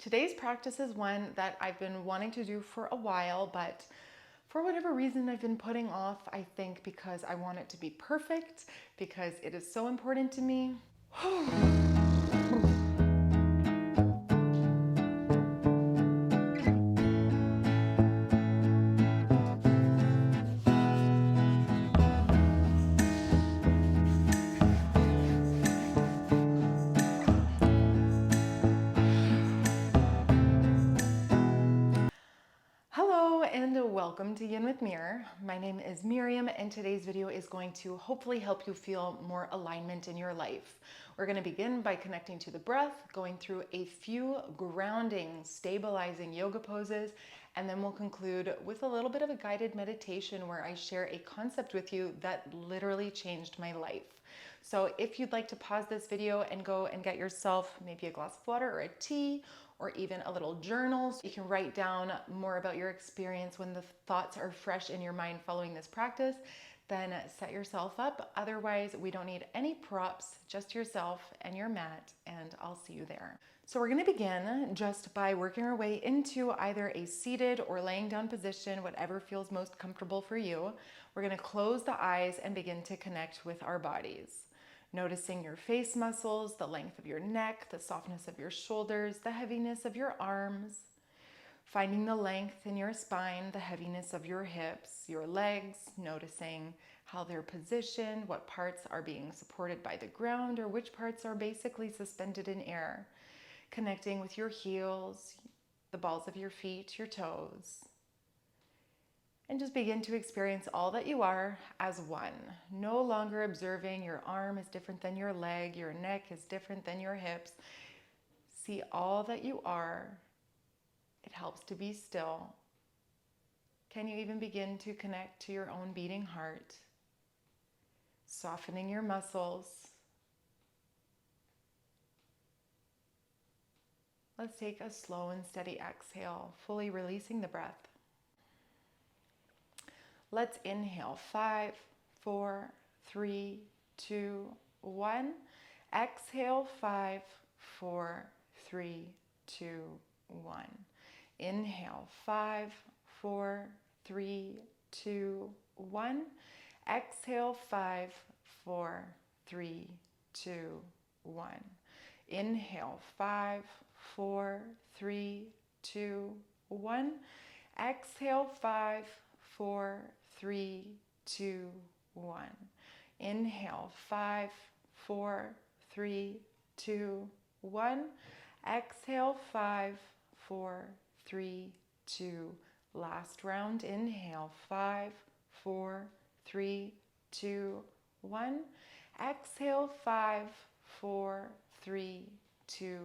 Today's practice is one that I've been wanting to do for a while, but for whatever reason I've been putting off, I think because I want it to be perfect, because it is so important to me. Hello and welcome to Yin with Mir. My name is Miriam and today's video is going to hopefully help you feel more alignment in your life. We're going to begin by connecting to the breath, going through a few grounding, stabilizing yoga poses, and then we'll conclude with a little bit of a guided meditation where I share a concept with you that literally changed my life. So if you'd like to pause this video and go and get yourself maybe a glass of water or a tea, or even a little journal, so you can write down more about your experience when the thoughts are fresh in your mind following this practice, then set yourself up. Otherwise, we don't need any props, just yourself and your mat, and I'll see you there. So we're going to begin just by working our way into either a seated or laying down position, whatever feels most comfortable for you. We're going to close the eyes and begin to connect with our bodies. Noticing your face muscles, the length of your neck, the softness of your shoulders, the heaviness of your arms. Finding the length in your spine, the heaviness of your hips, your legs, noticing how they're positioned, what parts are being supported by the ground, or which parts are basically suspended in air. Connecting with your heels, the balls of your feet, your toes. And just begin to experience all that you are as one. No longer observing your arm is different than your leg, your neck is different than your hips. See all that you are. It helps to be still. Can you even begin to connect to your own beating heart? Softening your muscles. Let's take a slow and steady exhale, fully releasing the breath. Let's inhale. 5, 4, 3, 2, 1. Exhale. 5, 4, 3, 2, 1. Inhale. 5, 4, 3, 2, 1. Exhale. 5, 4, 3, 2, 1. Inhale. 5, 4, 3, 2, 1. Exhale. 5, 4, 3, 2, 1. Inhale. 5, 4, 3, 2, 1. Exhale. 5, 4, 3, 2. Last round. Inhale. 5, 4, 3, 2, 1. Exhale. 5, 4, 3, 2,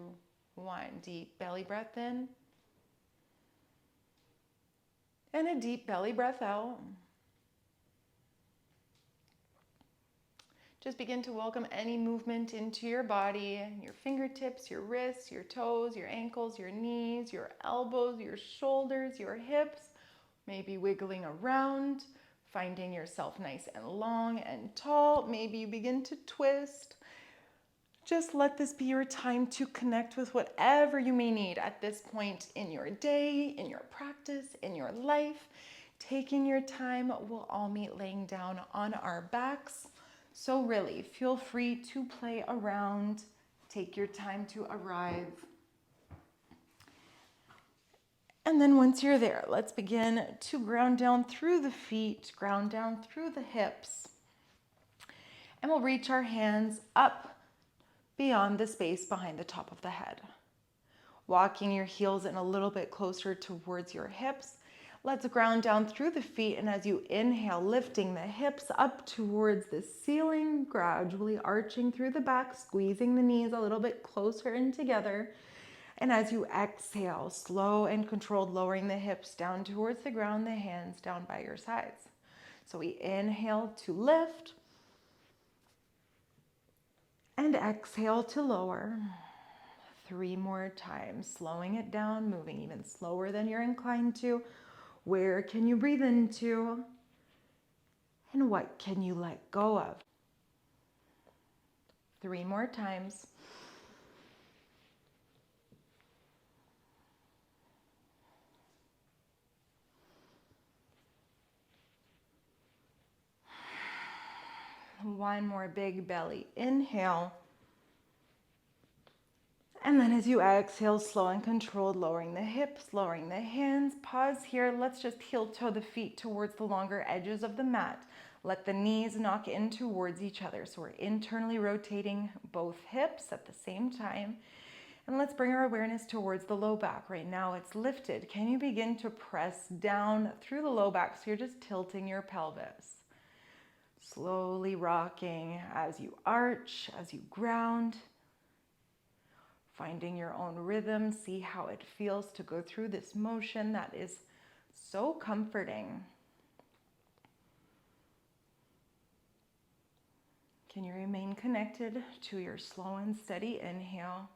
1. Deep belly breath in. And a deep belly breath out. Just begin to welcome any movement into your body, your fingertips, your wrists, your toes, your ankles, your knees, your elbows, your shoulders, your hips, maybe wiggling around, finding yourself nice and long and tall. Maybe you begin to twist. Just let this be your time to connect with whatever you may need at this point in your day, in your practice, in your life. Taking your time, we'll all meet laying down on our backs. So really, feel free to play around. Take your time to arrive. And then once you're there, let's begin to ground down through the feet, ground down through the hips. And we'll reach our hands up beyond the space behind the top of the head. Walking your heels in a little bit closer towards your hips. Let's ground down through the feet, and as you inhale, lifting the hips up towards the ceiling, gradually arching through the back, squeezing the knees a little bit closer in together. And as you exhale, slow and controlled, lowering the hips down towards the ground, the hands down by your sides. So we inhale to lift, and exhale to lower. 3 more times, slowing it down, moving even slower than you're inclined to. Where can you breathe into? And what can you let go of? 3 more times. One more big belly inhale. And then as you exhale, slow and controlled, lowering the hips, lowering the hands. Pause here. Let's just heel toe the feet towards the longer edges of the mat. Let the knees knock in towards each other. So we're internally rotating both hips at the same time. And let's bring our awareness towards the low back. Right now it's lifted. Can you begin to press down through the low back so you're just tilting your pelvis? Slowly rocking as you arch, as you ground. Finding your own rhythm. See how it feels to go through this motion that is so comforting. Can you remain connected to your slow and steady inhale?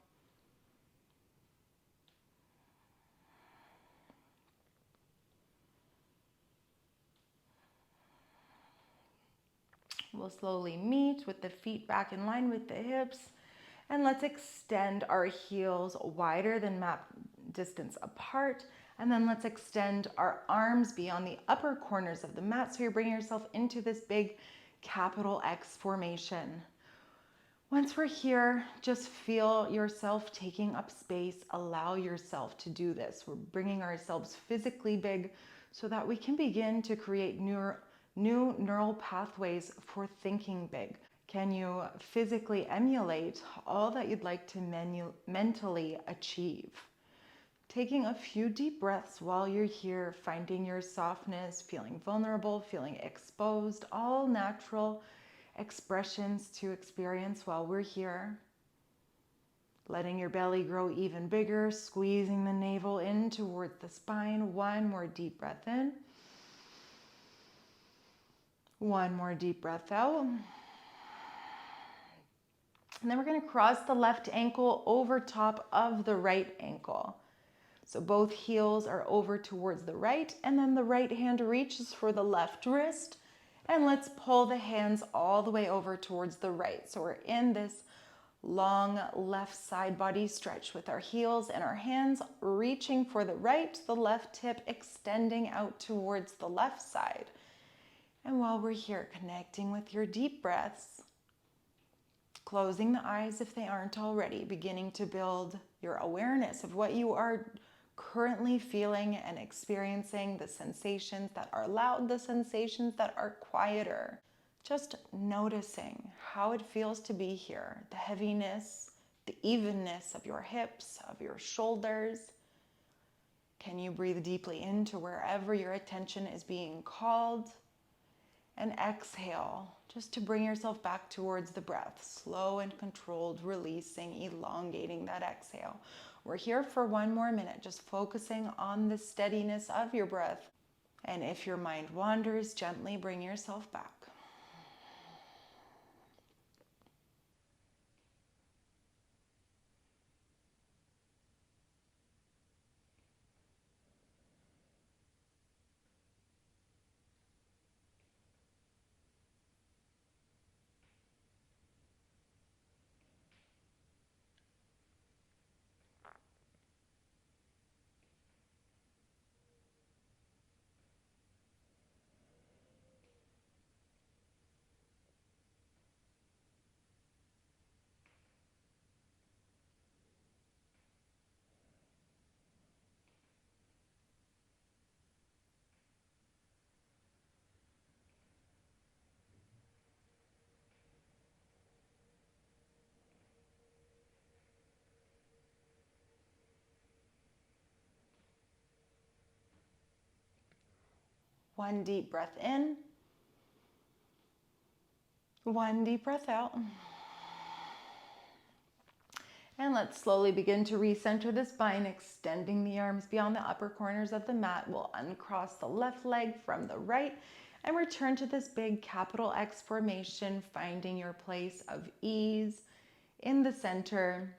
We'll slowly meet with the feet back in line with the hips. And let's extend our heels wider than mat distance apart. And then let's extend our arms beyond the upper corners of the mat. So you're bringing yourself into this big capital X formation. Once we're here, just feel yourself taking up space. Allow yourself to do this. We're bringing ourselves physically big so that we can begin to create new neural pathways for thinking big. Can you physically emulate all that you'd like to mentally achieve? Taking a few deep breaths while you're here, finding your softness, feeling vulnerable, feeling exposed, all natural expressions to experience while we're here. Letting your belly grow even bigger, squeezing the navel in towards the spine. One more deep breath in. One more deep breath out. And then we're going to cross the left ankle over top of the right ankle. So both heels are over towards the right, and then the right hand reaches for the left wrist. And let's pull the hands all the way over towards the right. So we're in this long left side body stretch with our heels and our hands reaching for the right, the left hip extending out towards the left side. And while we're here, connecting with your deep breaths, closing the eyes if they aren't already, beginning to build your awareness of what you are currently feeling and experiencing, the sensations that are loud, the sensations that are quieter. Just noticing how it feels to be here, the heaviness, the evenness of your hips, of your shoulders. Can you breathe deeply into wherever your attention is being called? And exhale, just to bring yourself back towards the breath. Slow and controlled, releasing, elongating that exhale. We're here for one more minute, just focusing on the steadiness of your breath. And if your mind wanders, gently bring yourself back. One deep breath in. One deep breath out. And let's slowly begin to recenter the spine, extending the arms beyond the upper corners of the mat. We'll uncross the left leg from the right and return to this big capital X formation, finding your place of ease in the center,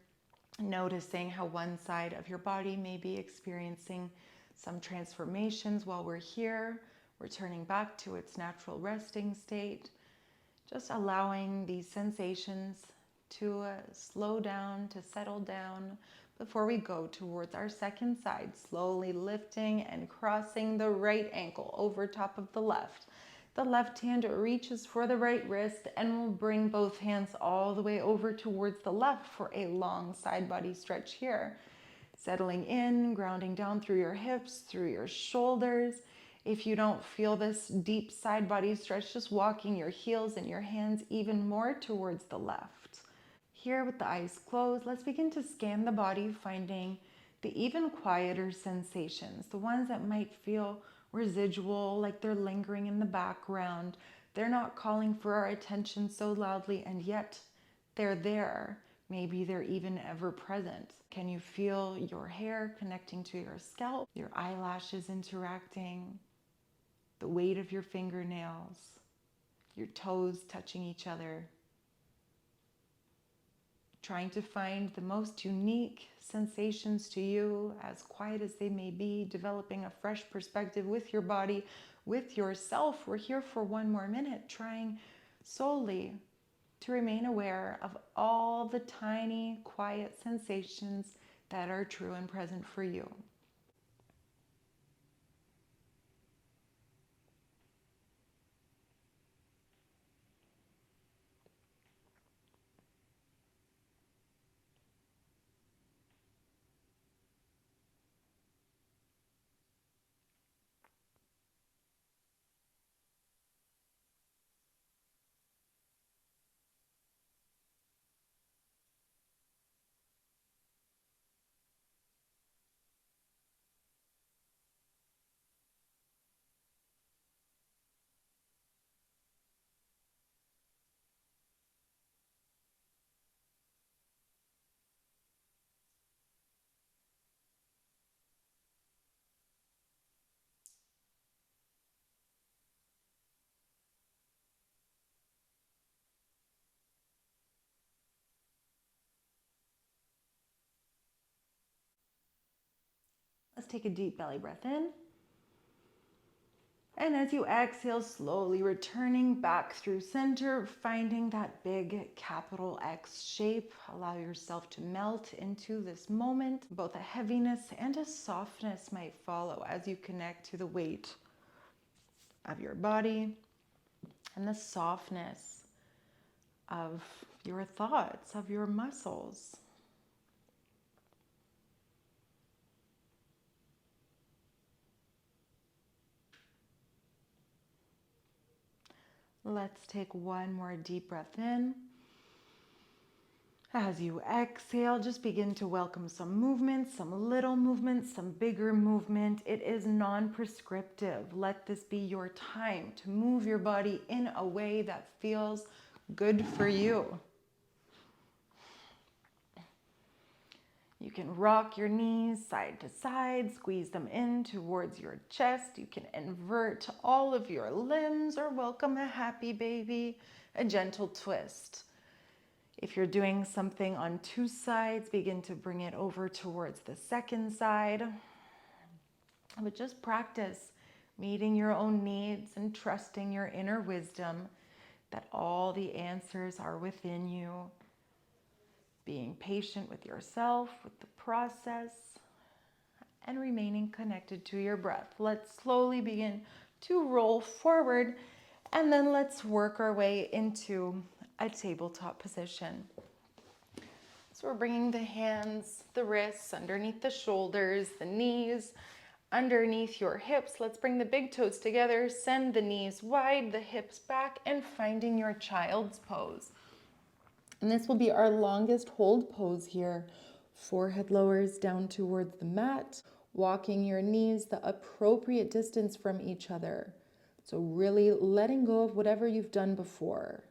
noticing how one side of your body may be experiencing some transformations while we're here, returning back to its natural resting state, just allowing these sensations to slow down, to settle down before we go towards our second side, slowly lifting and crossing the right ankle over top of the left. The left hand reaches for the right wrist, and we'll bring both hands all the way over towards the left for a long side body stretch here. Settling in, grounding down through your hips, through your shoulders. If you don't feel this deep side body stretch, just walking your heels and your hands even more towards the left. Here with the eyes closed, let's begin to scan the body, finding the even quieter sensations, the ones that might feel residual, like they're lingering in the background. They're not calling for our attention so loudly, and yet they're there. Maybe they're even ever present. Can you feel your hair connecting to your scalp, your eyelashes interacting, the weight of your fingernails, your toes touching each other? Trying to find the most unique sensations to you, as quiet as they may be, developing a fresh perspective with your body, with yourself. We're here for one more minute, trying solely to remain aware of all the tiny, quiet sensations that are true and present for you. Let's take a deep belly breath in. And as you exhale, slowly returning back through center, finding that big capital X shape. Allow yourself to melt into this moment. Both a heaviness and a softness might follow as you connect to the weight of your body and the softness of your thoughts, of your muscles. Let's take one more deep breath in. As you exhale, just begin to welcome some movement, some little movement, some bigger movement. It is non-prescriptive. Let this be your time to move your body in a way that feels good for you. You can rock your knees side to side, squeeze them in towards your chest. You can invert all of your limbs or welcome a happy baby, a gentle twist. If you're doing something on two sides, begin to bring it over towards the second side. But just practice meeting your own needs and trusting your inner wisdom that all the answers are within you. Being patient with yourself, with the process, and remaining connected to your breath. Let's slowly begin to roll forward, and then let's work our way into a tabletop position. So we're bringing the hands, the wrists underneath the shoulders, the knees underneath your hips. Let's bring the big toes together, send the knees wide, the hips back, and finding your child's pose. And this will be our longest hold pose here. Forehead lowers down towards the mat, walking your knees the appropriate distance from each other. So really letting go of whatever you've done before,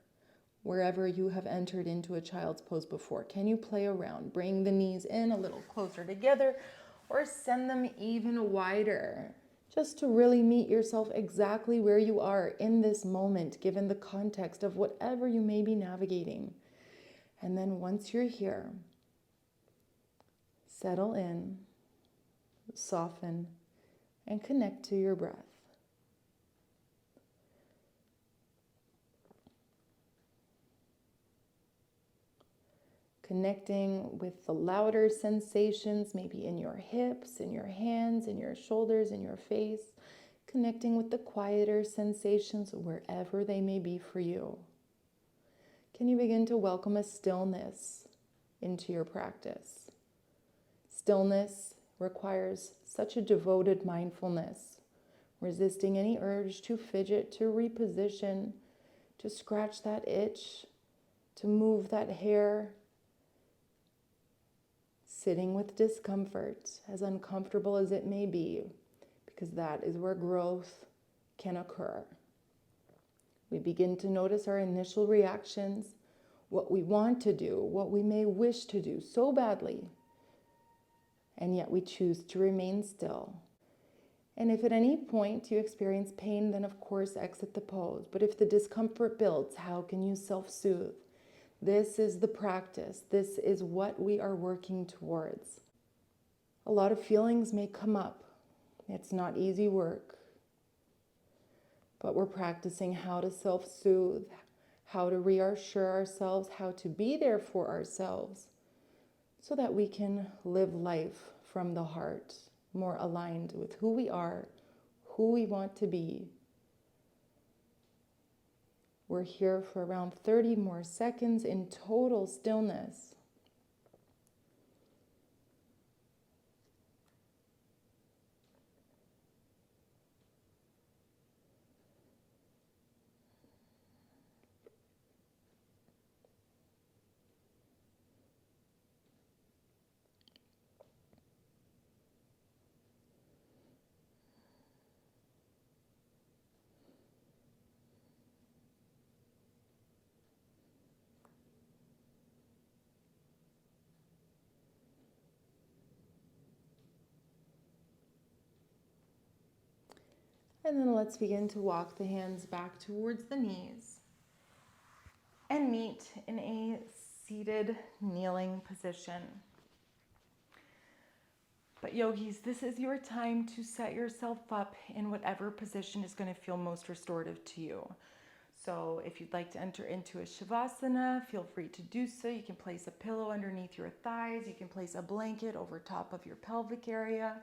wherever you have entered into a child's pose before. Can you play around? Bring the knees in a little closer together or send them even wider, just to really meet yourself exactly where you are in this moment, given the context of whatever you may be navigating. And then once you're here, settle in, soften, and connect to your breath. Connecting with the louder sensations, maybe in your hips, in your hands, in your shoulders, in your face. connecting with the quieter sensations wherever they may be for you. Can you begin to welcome a stillness into your practice? Stillness requires such a devoted mindfulness, resisting any urge to fidget, to reposition, to scratch that itch, to move that hair, sitting with discomfort, as uncomfortable as it may be, because that is where growth can occur. We begin to notice our initial reactions, what we want to do, what we may wish to do so badly, and yet we choose to remain still. And if at any point you experience pain, then of course exit the pose. But if the discomfort builds, how can you self-soothe? This is the practice. This is what we are working towards. A lot of feelings may come up. It's not easy work. But we're practicing how to self-soothe, how to reassure ourselves, how to be there for ourselves, so that we can live life from the heart, more aligned with who we are, who we want to be. We're here for around 30 more seconds in total stillness. And then let's begin to walk the hands back towards the knees and meet in a seated kneeling position. But yogis, this is your time to set yourself up in whatever position is going to feel most restorative to you. So if you'd like to enter into a shavasana, feel free to do so. You can place a pillow underneath your thighs. You can place a blanket over top of your pelvic area.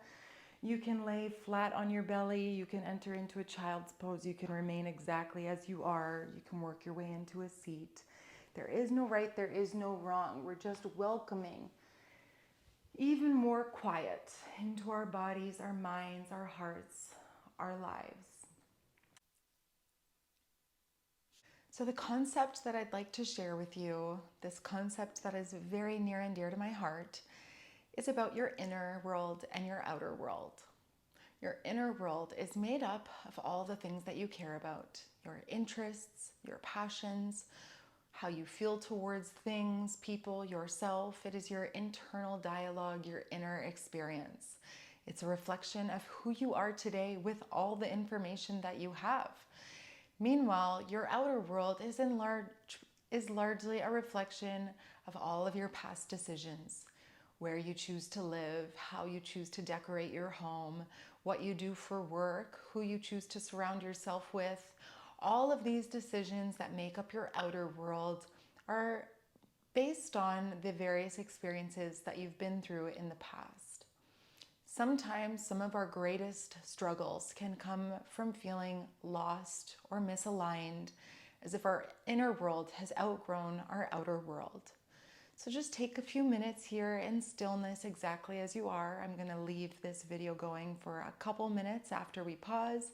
You can lay flat on your belly. You can enter into a child's pose. You can remain exactly as you are. You can work your way into a seat. There is no right, there is no wrong. We're just welcoming even more quiet into our bodies, our minds, our hearts, our lives. So the concept that I'd like to share with you, this concept that is very near and dear to my heart, is about your inner world and your outer world. Your inner world is made up of all the things that you care about, your interests, your passions, how you feel towards things, people, yourself. It is your internal dialogue, your inner experience. It's a reflection of who you are today with all the information that you have. Meanwhile, your outer world is largely a reflection of all of your past decisions, where you choose to live, how you choose to decorate your home, what you do for work, who you choose to surround yourself with. All of these decisions that make up your outer world are based on the various experiences that you've been through in the past. Sometimes some of our greatest struggles can come from feeling lost or misaligned, as if our inner world has outgrown our outer world. So just take a few minutes here in stillness exactly as you are. I'm going to leave this video going for a couple minutes after we pause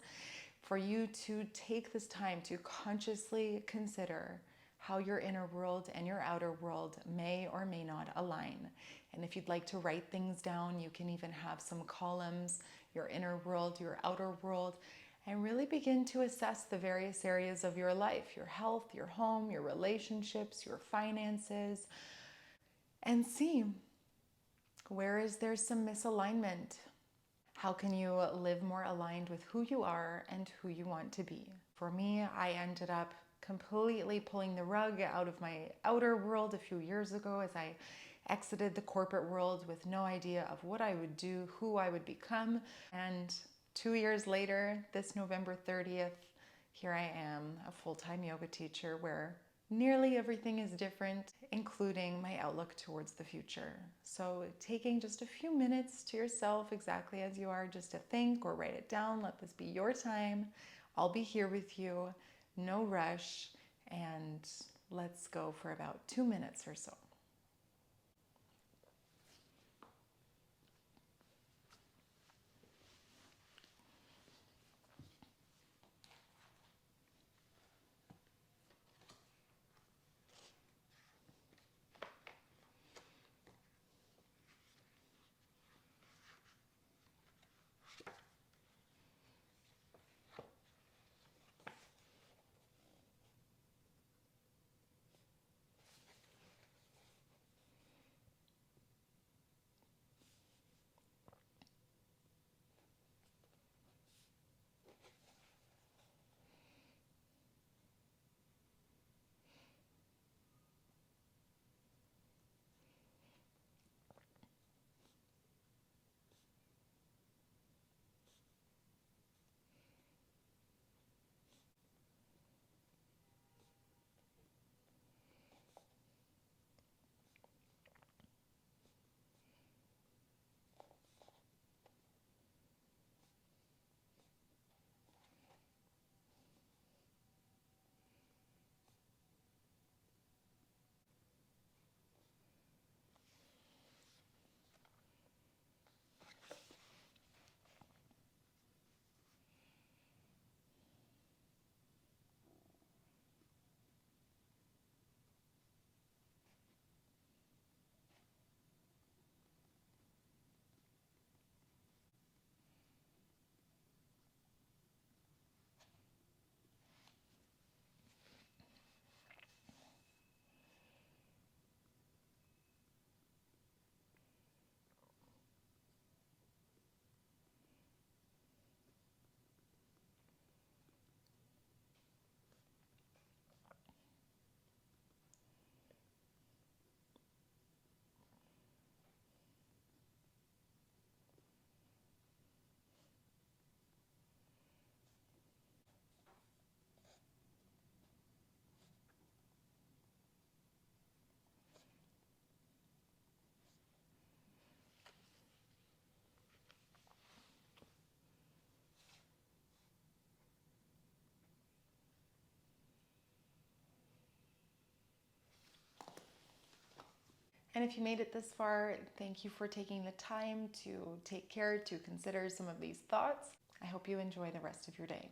for you to take this time to consciously consider how your inner world and your outer world may or may not align. And if you'd like to write things down, you can even have some columns, your inner world, your outer world, and really begin to assess the various areas of your life, your health, your home, your relationships, your finances, and see, where is there some misalignment? How can you live more aligned with who you are and who you want to be? For me, I ended up completely pulling the rug out of my outer world a few years ago as I exited the corporate world with no idea of what I would do, who I would become. And 2 years later, this November 30th, here I am, a full-time yoga teacher where Nearly everything is different, including my outlook towards the future. So, taking just a few minutes to yourself, exactly as you are, just to think or write it down. Let this be your time. I'll be here with you, no rush, and let's go for about 2 minutes or so. And if you made it this far, thank you for taking the time to take care, to consider some of these thoughts. I hope you enjoy the rest of your day.